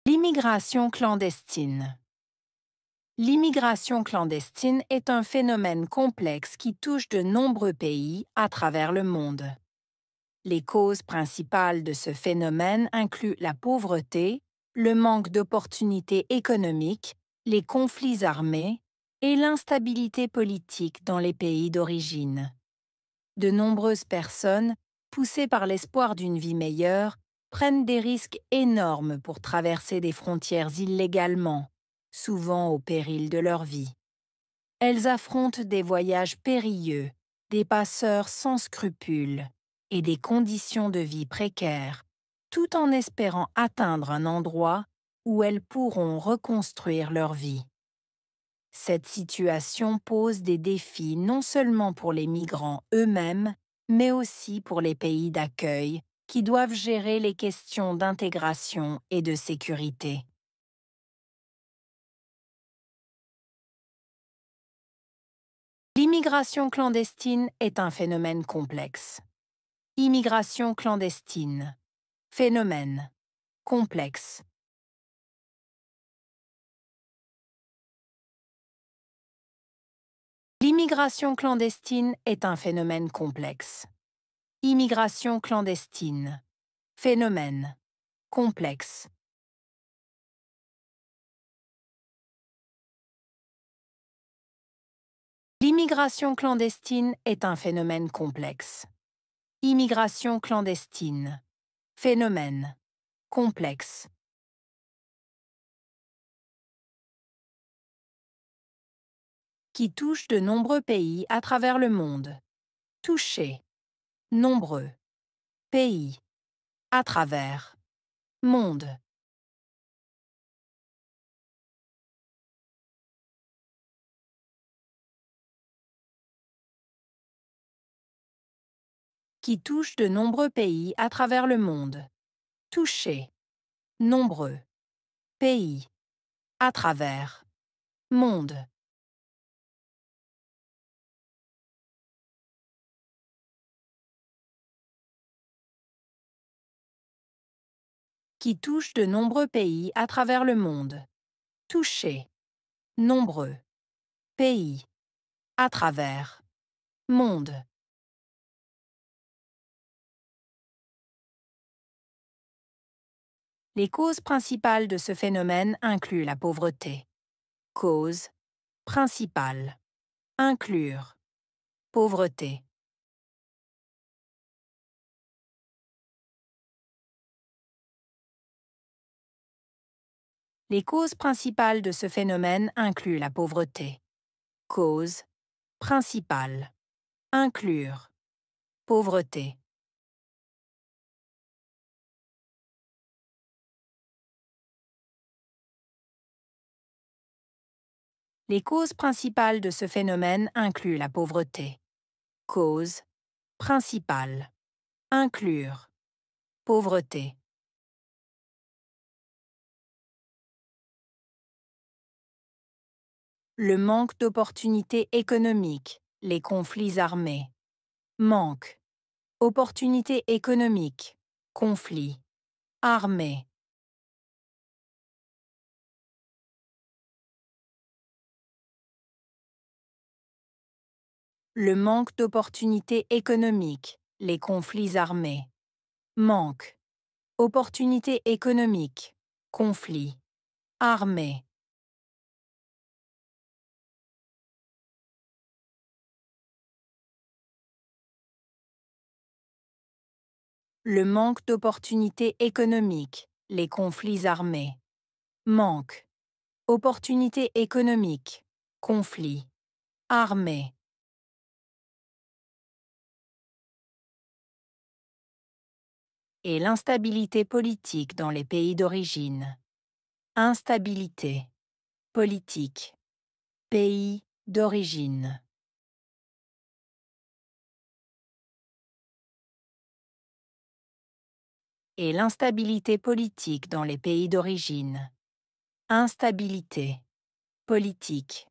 L'immigration clandestine. L'immigration clandestine est un phénomène complexe qui touche de nombreux pays à travers le monde. Les causes principales de ce phénomène incluent la pauvreté, le manque d'opportunités économiques, les conflits armés et l'instabilité politique dans les pays d'origine. De nombreuses personnes, poussées par l'espoir d'une vie meilleure, prennent des risques énormes pour traverser des frontières illégalement, souvent au péril de leur vie. Elles affrontent des voyages périlleux, des passeurs sans scrupules et des conditions de vie précaires, tout en espérant atteindre un endroit où elles pourront reconstruire leur vie. Cette situation pose des défis non seulement pour les migrants eux-mêmes, mais aussi pour les pays d'accueil qui doivent gérer les questions d'intégration et de sécurité. L'immigration clandestine est un phénomène complexe. Immigration clandestine. Phénomène. Complexe. L'immigration clandestine est un phénomène complexe. Immigration clandestine. Phénomène. Complexe. L'immigration clandestine est un phénomène complexe. Immigration clandestine. Phénomène. Complexe. Qui touche de nombreux pays à travers le monde. Toucher. Nombreux. Pays. À travers. Monde. Qui touche de nombreux pays à travers le monde. Toucher. Nombreux. Pays. À travers. Monde. Qui touche de nombreux pays à travers le monde. Toucher. Nombreux. Pays. À travers. Monde. Les causes principales de ce phénomène incluent la pauvreté. Cause. Principale. Inclure. Pauvreté. Les causes principales de ce phénomène incluent la pauvreté. Cause. Principale. Inclure. Pauvreté. Les causes principales de ce phénomène incluent la pauvreté. Cause. Principale. Inclure. Pauvreté. Le manque d'opportunités économiques, les conflits armés. Manque. Opportunités économiques. Conflits. Armés. Le manque d'opportunités économiques, les conflits armés. Manque. Opportunités économiques. Conflits. Armés. Le manque d'opportunités économiques, les conflits armés. Manque. Opportunités économiques. Conflits. Armés. Et l'instabilité politique dans les pays d'origine. Instabilité. Politique. Pays d'origine. Et l'instabilité politique dans les pays d'origine. Instabilité. Politique.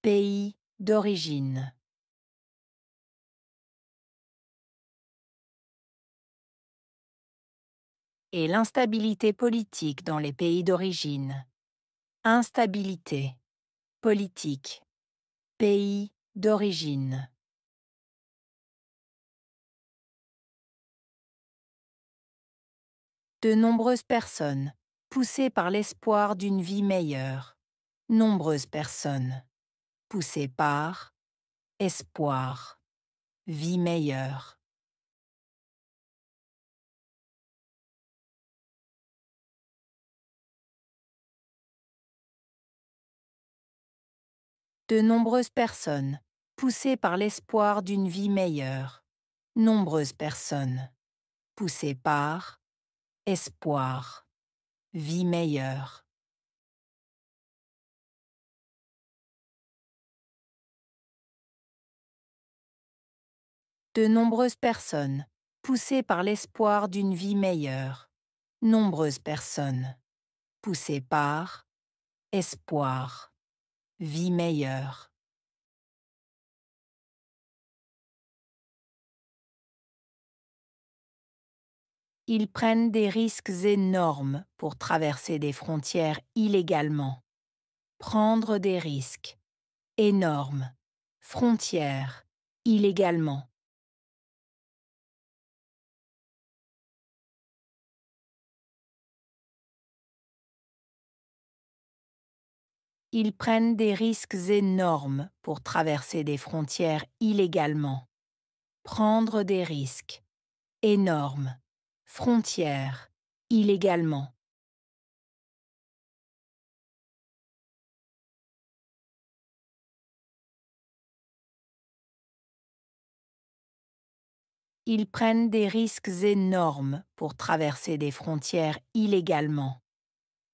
Pays d'origine. Et et l'instabilité politique dans les pays d'origine. Instabilité, politique, pays d'origine. De nombreuses personnes, poussées par l'espoir d'une vie meilleure. Nombreuses personnes, poussées par espoir, vie meilleure. De nombreuses personnes, poussées par l'espoir d'une vie meilleure. Nombreuses personnes, poussées par espoir, vie meilleure. De nombreuses personnes, poussées par l'espoir d'une vie meilleure. Nombreuses personnes, poussées par espoir, vie meilleure. Ils prennent des risques énormes pour traverser des frontières illégalement. Prendre des risques énormes, frontières, illégalement. Ils prennent des risques énormes pour traverser des frontières illégalement. Prendre des risques énormes, frontières, illégalement. Ils prennent des risques énormes pour traverser des frontières illégalement.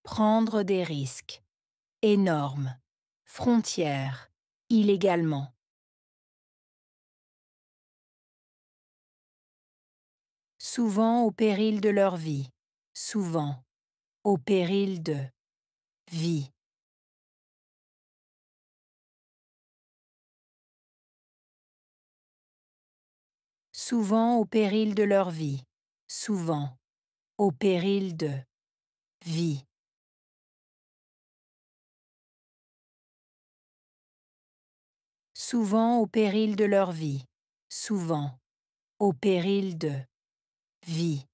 Prendre des risques énormes, frontières, illégalement. Souvent au péril de leur vie, souvent au péril de vie. Souvent au péril de leur vie, souvent au péril de vie. Souvent au péril de leur vie, souvent au péril de vie.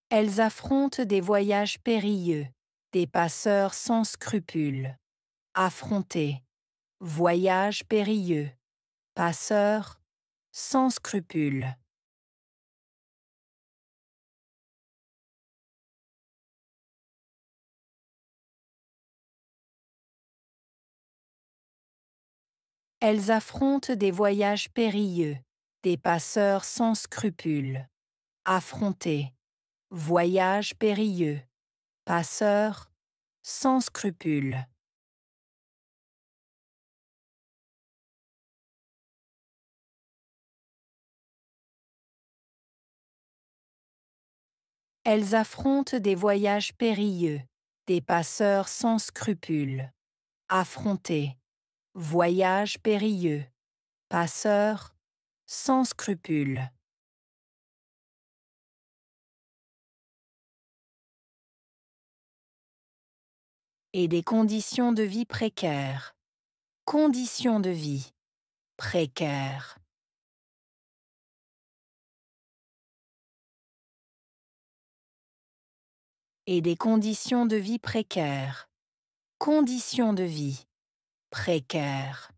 Elles affrontent des voyages périlleux, des passeurs sans scrupules. Affronter, voyage périlleux, passeurs sans scrupules. Elles affrontent des voyages périlleux, des passeurs sans scrupules. Affronter, voyage périlleux, passeurs sans scrupules. Elles affrontent des voyages périlleux, des passeurs sans scrupules. Affronter, voyage périlleux, passeurs sans scrupules. Et des conditions de vie précaires. Conditions de vie précaires. Et des conditions de vie précaires. Conditions de vie précaires.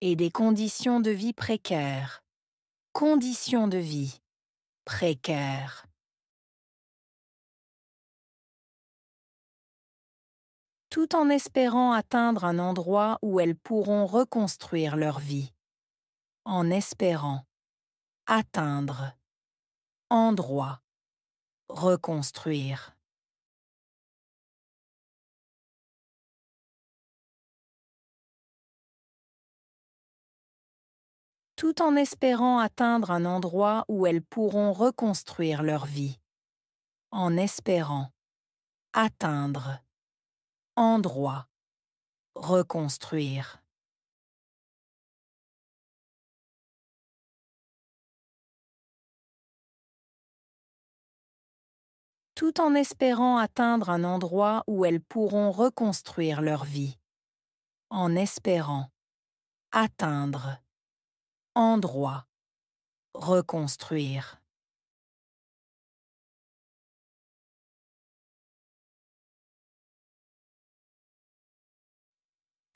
Et des conditions de vie précaires. Conditions de vie précaires. Tout en espérant atteindre un endroit où elles pourront reconstruire leur vie. En espérant atteindre endroit, reconstruire. Tout en espérant atteindre un endroit où elles pourront reconstruire leur vie. En espérant atteindre endroit, reconstruire. Tout en espérant atteindre un endroit où elles pourront reconstruire leur vie. En espérant atteindre, endroit, reconstruire.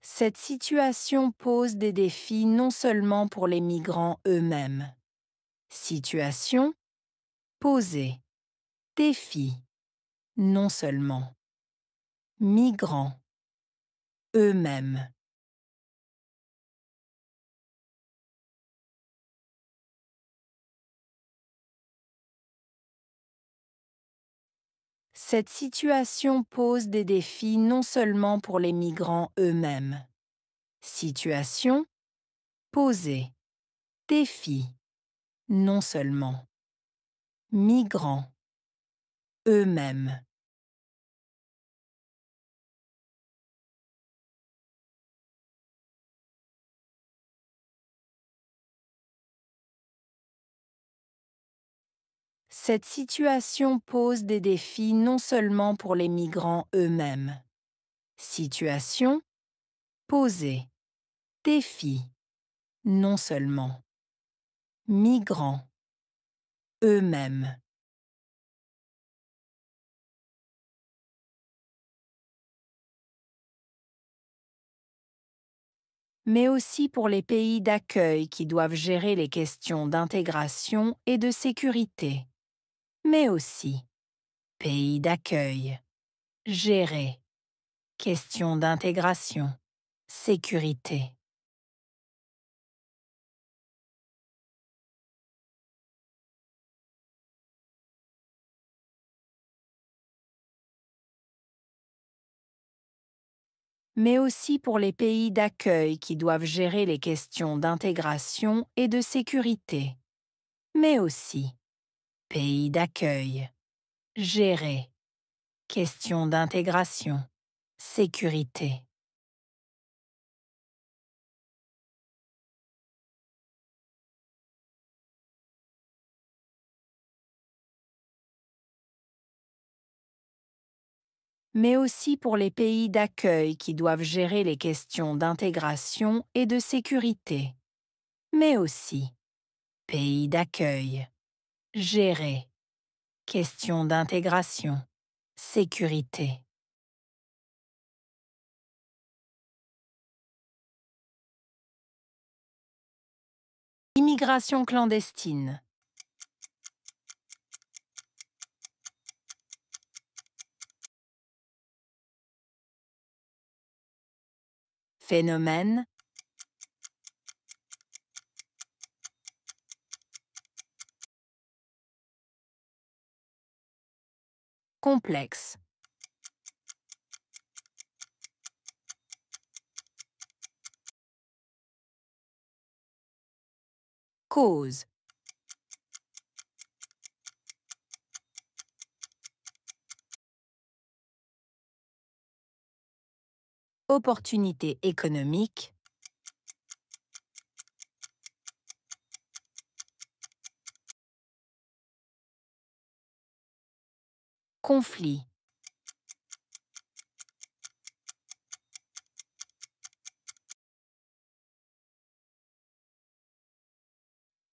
Cette situation pose des défis non seulement pour les migrants eux-mêmes. Situation posée. Défi. Non seulement. Migrants eux-mêmes. Cette situation pose des défis non seulement pour les migrants eux-mêmes. Situation posée. Défi. Non seulement. Migrants eux-mêmes. Cette situation pose des défis non seulement pour les migrants eux-mêmes. Situation posée. Défi. Non seulement. Migrants eux-mêmes. Mais aussi pour les pays d'accueil qui doivent gérer les questions d'intégration et de sécurité. Mais aussi, pays d'accueil, gérer, questions d'intégration, sécurité. Mais aussi pour les pays d'accueil qui doivent gérer les questions d'intégration et de sécurité. Mais aussi, pays d'accueil, gérer, questions d'intégration, sécurité. Mais aussi pour les pays d'accueil qui doivent gérer les questions d'intégration et de sécurité. Mais aussi, pays d'accueil, gérer, questions d'intégration, sécurité. Immigration clandestine. Phénomène. Complexe. Cause. Opportunité économique. Conflit.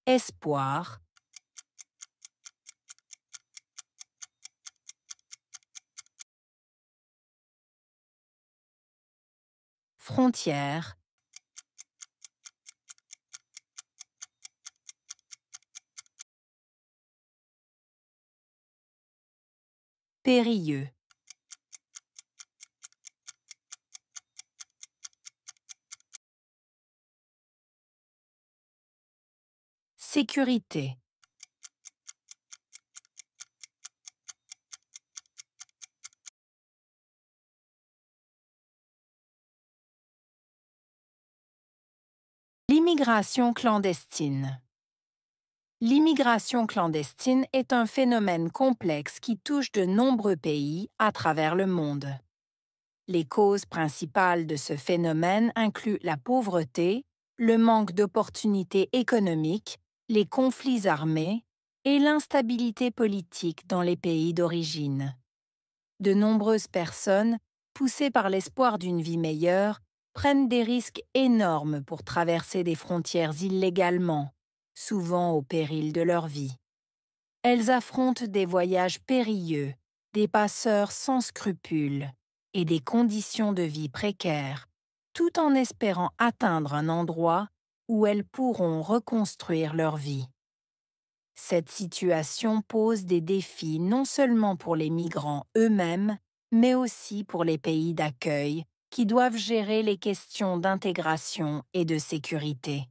Espoir. Frontière. Périlleux. Sécurité. L'immigration clandestine. L'immigration clandestine est un phénomène complexe qui touche de nombreux pays à travers le monde. Les causes principales de ce phénomène incluent la pauvreté, le manque d'opportunités économiques, les conflits armés et l'instabilité politique dans les pays d'origine. De nombreuses personnes, poussées par l'espoir d'une vie meilleure, prennent des risques énormes pour traverser des frontières illégalement, souvent au péril de leur vie. Elles affrontent des voyages périlleux, des passeurs sans scrupules et des conditions de vie précaires, tout en espérant atteindre un endroit où elles pourront reconstruire leur vie. Cette situation pose des défis non seulement pour les migrants eux-mêmes, mais aussi pour les pays d'accueil, qui doivent gérer les questions d'intégration et de sécurité.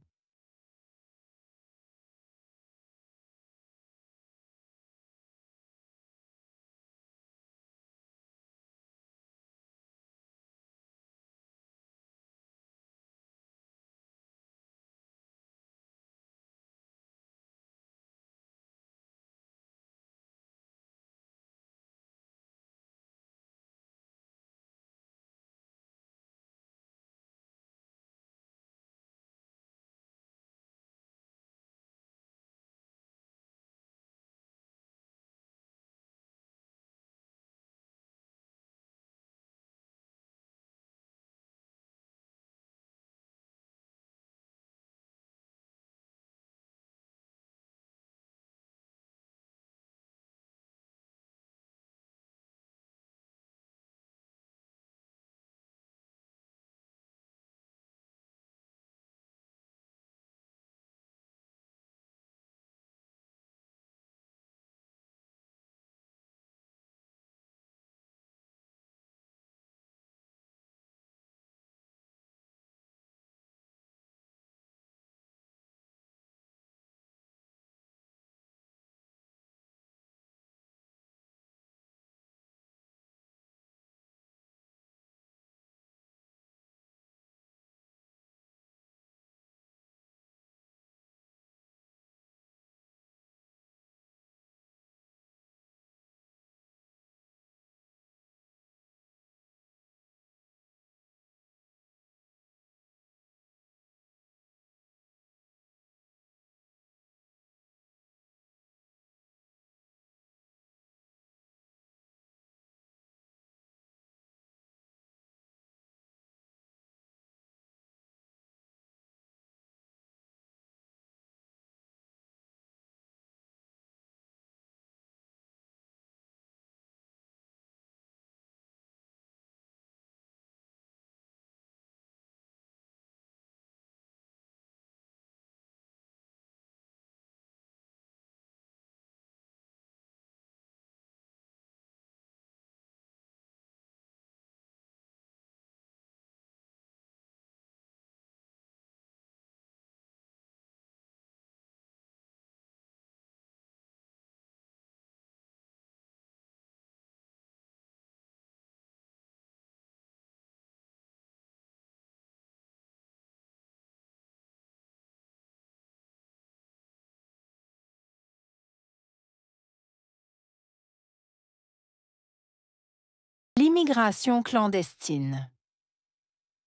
L'immigration clandestine.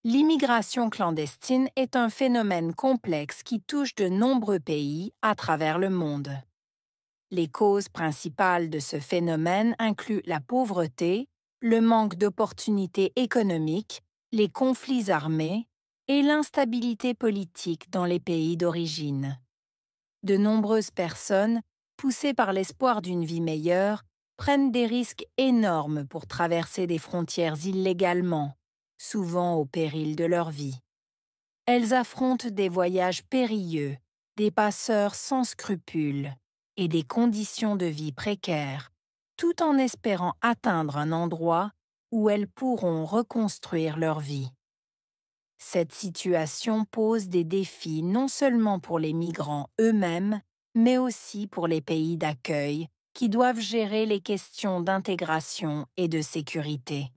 L'immigration clandestine est un phénomène complexe qui touche de nombreux pays à travers le monde. Les causes principales de ce phénomène incluent la pauvreté, le manque d'opportunités économiques, les conflits armés et l'instabilité politique dans les pays d'origine. De nombreuses personnes, poussées par l'espoir d'une vie meilleure, prennent des risques énormes pour traverser des frontières illégalement, souvent au péril de leur vie. Elles affrontent des voyages périlleux, des passeurs sans scrupules et des conditions de vie précaires, tout en espérant atteindre un endroit où elles pourront reconstruire leur vie. Cette situation pose des défis non seulement pour les migrants eux-mêmes, mais aussi pour les pays d'accueil, qui doivent gérer les questions d'intégration et de sécurité.